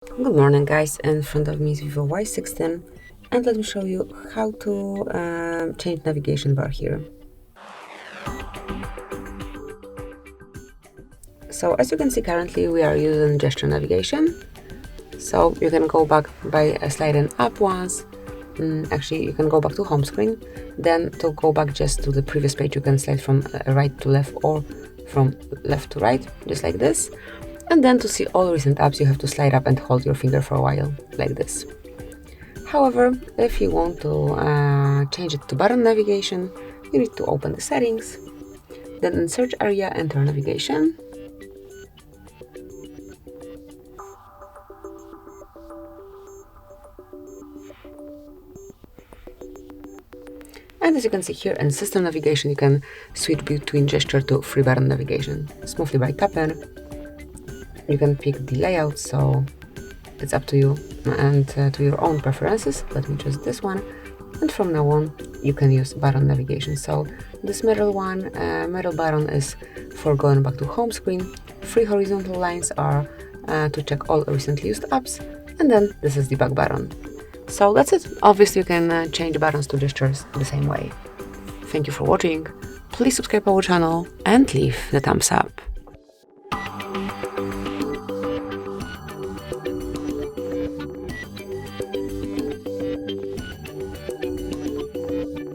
Good morning guys, in front of me is Vivo Y16 and let me show you how to change navigation bar here. So as you can see, currently we are using gesture navigation. So you can go back by sliding up once. Actually, you can go back to home screen. Then to go back just to the previous page, you can slide from right to left or from left to right, just like this. And then to see all recent apps, you have to slide up and hold your finger for a while, like this. However, if you want to change it to button navigation, you need to open the settings, then in search area, enter navigation. And as you can see here in system navigation, you can switch between gesture to free button navigation smoothly by tapping. You can pick the layout, so it's up to you and to your own preferences. Let me choose this one. And from now on, you can use button navigation. So this middle button is for going back to home screen. Three horizontal lines are to check all recently used apps. And then this is the back button. So that's it. Obviously, you can change buttons to gestures the same way. Thank you for watching. Please subscribe our channel and leave the thumbs up.